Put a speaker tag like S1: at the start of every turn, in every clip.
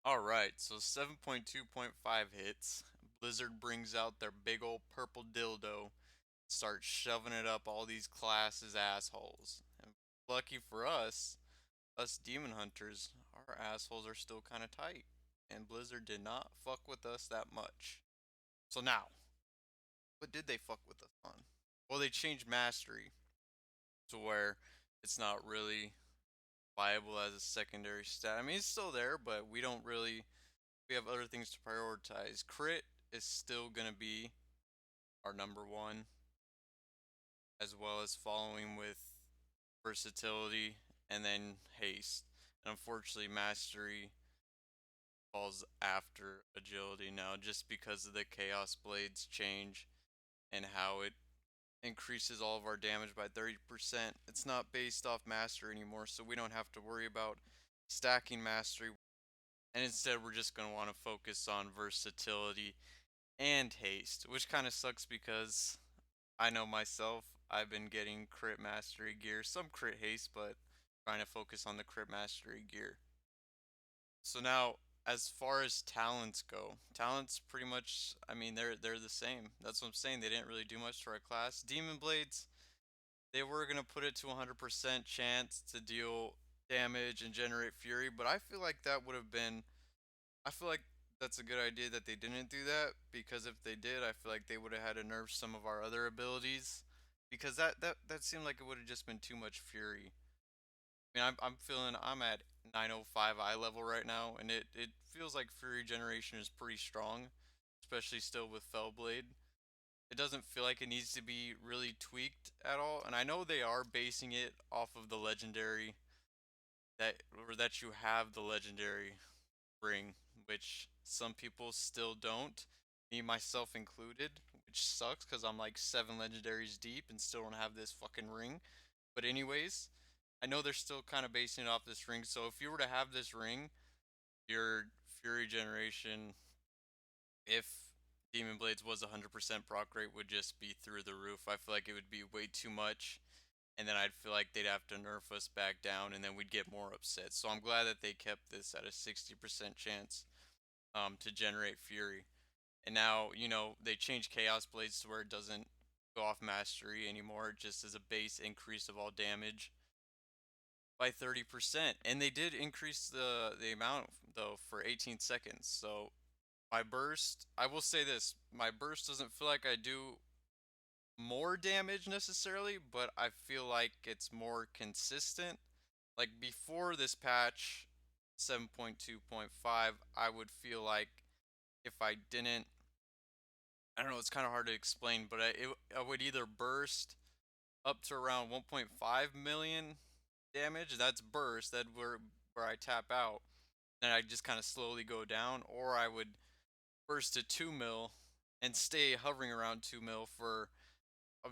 S1: Alright, so 7.2.5 hits. Blizzard brings out their big old purple dildo, starts shoving it up all these classes' assholes. And lucky for us demon hunters, our assholes are still kinda tight. And Blizzard did not fuck with us that much. So now, what did they fuck with us on? Well, they changed mastery to where it's not really viable as a secondary stat. I mean, it's still there, but we have other things to prioritize. Crit is still going to be our number one, as well as following with versatility and then haste. And unfortunately, mastery falls after agility now just because of the Chaos Blades change and how it increases all of our damage by 30%. It's not based off mastery anymore, so we don't have to worry about stacking mastery. And instead, we're just going to want to focus on versatility and haste, which kind of sucks because I know myself, I've been getting crit mastery gear, some crit haste, but trying to focus on the crit mastery gear. So now, as far as talents go, talents pretty much, I mean, they're the same. That's what I'm saying. They didn't really do much to our class. Demon Blades, they were gonna put it to 100% chance to deal damage and generate fury, but I feel like that would have been I feel like that's a good idea that they didn't do that because if they did, I feel like they would have had to nerf some of our other abilities because that seemed like it would have just been too much fury. I mean, I'm feeling I'm at 905 eye level right now, and it feels like fury generation is pretty strong, especially still with Fellblade. It doesn't feel like it needs to be really tweaked at all, and I know they are basing it off of the legendary that you have the legendary ring, which some people still don't, me myself included, which sucks because I'm like 7 legendaries deep and still don't have this fucking ring. But anyways, I know they're still kind of basing it off this ring, so if you were to have this ring, your Fury generation, if Demon Blades was 100% proc rate, would just be through the roof. I feel like it would be way too much, and then I'd feel like they'd have to nerf us back down, and then we'd get more upset. So I'm glad that they kept this at a 60% chance to generate fury. And now, they changed Chaos Blades to where it doesn't go off mastery anymore, just as a base increase of all damage by 30%. And they did increase the amount though for 18 seconds. So my burst, I will say this, my burst doesn't feel like I do more damage necessarily, but I feel like it's more consistent. Like before this patch 7.2.5, I would feel like if I don't know, it's kind of hard to explain, but I would either burst up to around 1.5 million damage. That's burst. Where I tap out. Then I just kind of slowly go down, or I would burst to 2 mil and stay hovering around 2 mil for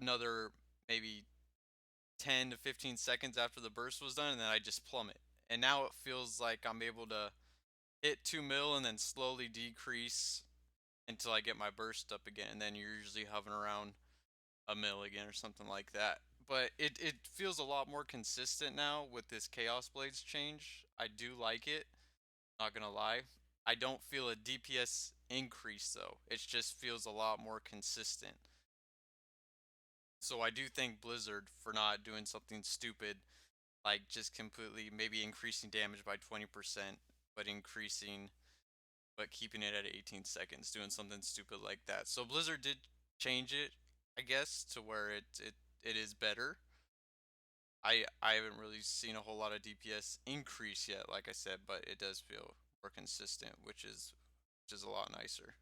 S1: another maybe 10 to 15 seconds after the burst was done, and then I just plummet. And now it feels like I'm able to hit 2 mil and then slowly decrease until I get my burst up again, and then you're usually hovering around a mil again or something like that. But it feels a lot more consistent now with this Chaos Blades change. I do like it, not gonna lie. I don't feel a DPS increase though. It just feels a lot more consistent. So I do thank Blizzard for not doing something stupid like just completely maybe increasing damage by 20%, but keeping it at 18 seconds, doing something stupid like that. So Blizzard did change it, I guess, to where it is better. I haven't really seen a whole lot of DPS increase yet, like I said, but it does feel more consistent, which is a lot nicer.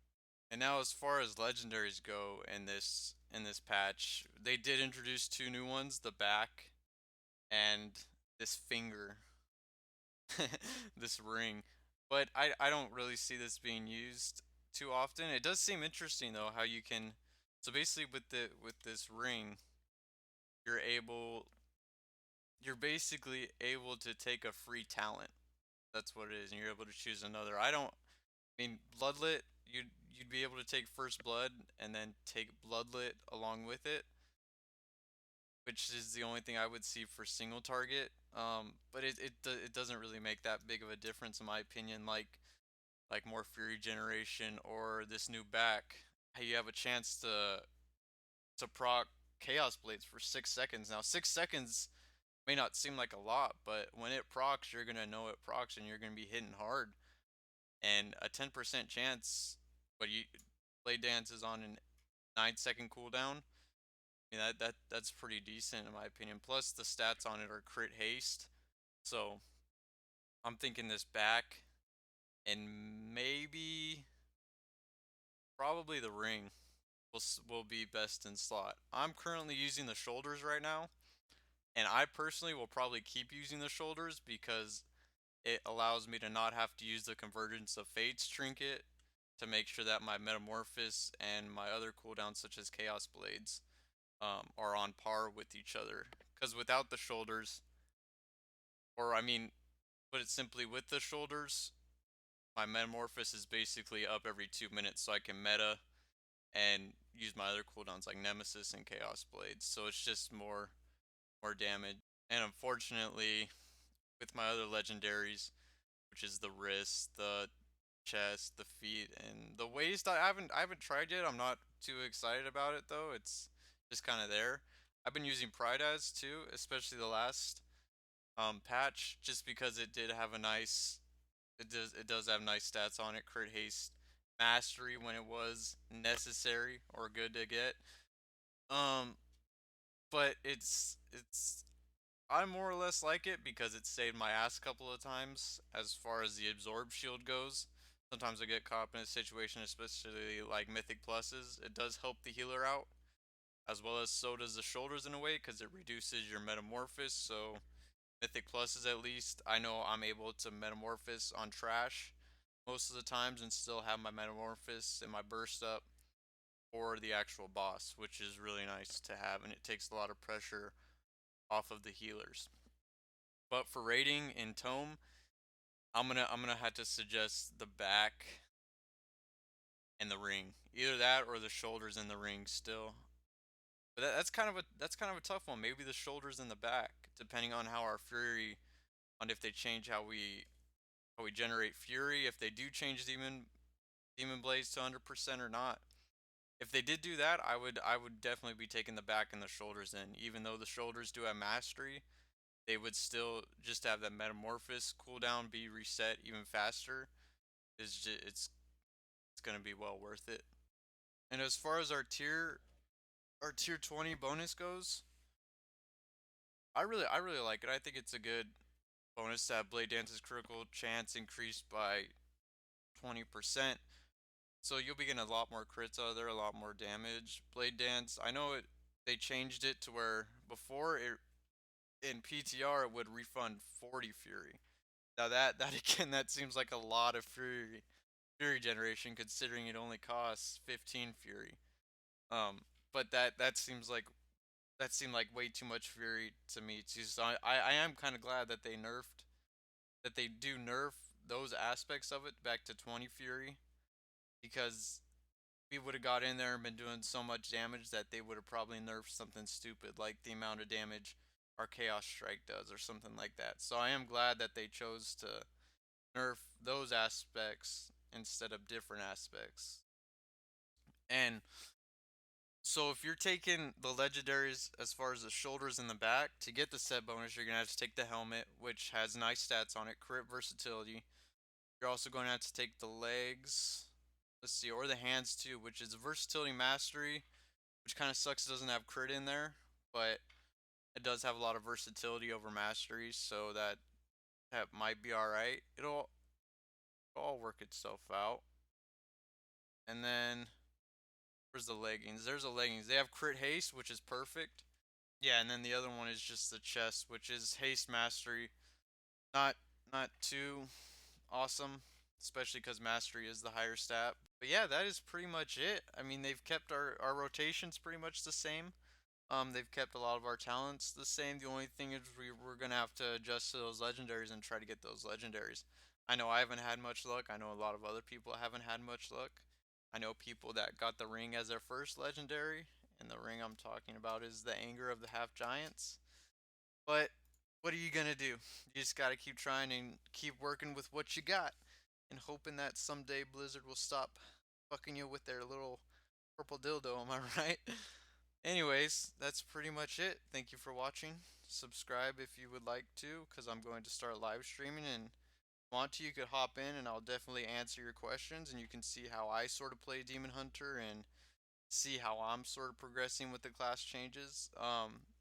S1: And now as far as legendaries go in this patch, they did introduce two new ones, the back and this finger, this ring. But I don't really see this being used too often. It does seem interesting though how you can so basically with this ring, you're able you're basically able to take a free talent. That's what it is, and you're able to choose another. I mean Bloodlet, you'd be able to take First Blood and then take Bloodlet along with it, which is the only thing I would see for single target. But it doesn't really make that big of a difference in my opinion. Like like more fury generation or this new back, hey, you have a chance to proc chaos blades for 6 seconds. Now 6 seconds may not seem like a lot, but when it procs, you're gonna know it procs and you're gonna be hitting hard. And a 10% chance, but you blade dance is on an 9 second cooldown. I mean that's pretty decent in my opinion. Plus the stats on it are crit haste. So I'm thinking this back and maybe probably the ring will be best in slot. I'm currently using the shoulders right now, and I personally will probably keep using the shoulders because it allows me to not have to use the Convergence of Fates trinket to make sure that my Metamorphosis and my other cooldowns such as Chaos Blades are on par with each other. Because without the shoulders, or I mean, put it simply, with the shoulders, my Metamorphosis is basically up every 2 minutes, so I can meta and use my other cooldowns like Nemesis and Chaos Blades. So it's just more damage. And unfortunately, with my other legendaries, which is the wrist, the chest, the feet, and the waist, I haven't tried yet. I'm not too excited about it though. It's just kind of there. I've been using Pride as too, especially the last patch, just because it did have a nice it does have nice stats on it. Crit haste, mastery when it was necessary or good to get. Um, but it's I more or less like it because it saved my ass a couple of times as far as the absorb shield goes. Sometimes I get caught up in a situation, especially like mythic pluses. It does help the healer out, as well as so does the shoulders in a way because it reduces your metamorphosis. So mythic pluses at least, I know I'm able to metamorphose on trash most of the times and still have my metamorphosis and my burst up for the actual boss, which is really nice to have, and it takes a lot of pressure off of the healers. But for rating in tome, I'm gonna have to suggest the back and the ring. Either that or the shoulders and the ring still. But that's kind of a tough one. Maybe the shoulders and the back, depending on how our fury, on if they change how we generate fury, if they do change demon blades to 100% or not. If they did do that, I would definitely be taking the back and the shoulders in. Even though the shoulders do have mastery, they would still just have that metamorphosis cooldown be reset even faster. It's gonna be well worth it. And as far as our tier 20 bonus goes, I really like it. I think it's a good bonus to have Blade Dance's critical chance increased by 20%. So you'll be getting a lot more crits out of there, a lot more damage. Blade Dance, I know they changed it to where before it in PTR it would refund 40 Fury. Now that again that seems like a lot of Fury generation considering it only costs 15 Fury. But that seemed like way too much Fury to me too. So I am kind of glad that they do nerf those aspects of it back to 20 Fury because we would have got in there and been doing so much damage that they would have probably nerfed something stupid like the amount of damage our Chaos Strike does or something like that. So I am glad that they chose to nerf those aspects instead of different aspects. And so if you're taking the legendaries as far as the shoulders and the back, to get the set bonus, you're gonna have to take the helmet, which has nice stats on it, crit versatility. You're also going to have to take the legs, let's see, or the hands too, which is versatility mastery, which kind of sucks it doesn't have crit in there, but it does have a lot of versatility over mastery, so that might be all right. It'll all work itself out. And then where's the leggings? There's the leggings. They have crit haste, which is perfect. Yeah, and then the other one is just the chest, which is haste mastery. Not not too awesome, especially because mastery is the higher stat. But yeah, that is pretty much it. I mean, they've kept our rotations pretty much the same. They've kept a lot of our talents the same. The only thing is we're gonna have to adjust to those legendaries and try to get those legendaries. I know I haven't had much luck. I know a lot of other people haven't had much luck. I know people that got the ring as their first legendary, and the ring I'm talking about is the Anger of the Half Giants. But what are you gonna do? You just gotta keep trying and keep working with what you got. and hoping that someday Blizzard will stop fucking you with their little purple dildo, am I right? Anyways, that's pretty much it. Thank you for watching. Subscribe if you would like to, because I'm going to start live streaming, and if you want to, you could hop in and I'll definitely answer your questions, and you can see how I sort of play Demon Hunter and see how I'm sort of progressing with the class changes.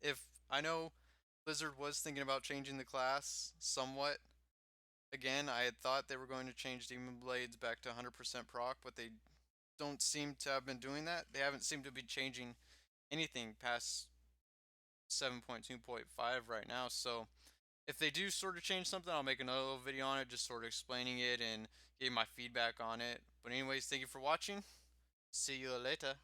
S1: If I know Blizzard was thinking about changing the class somewhat. Again, I had thought they were going to change Demon Blades back to 100% proc, but they don't seem to have been doing that. They haven't seemed to be changing anything past 7.2.5 right now. So if they do sort of change something, I'll make another video on it, just sort of explaining it and giving my feedback on it. But anyways, thank you for watching. See you later.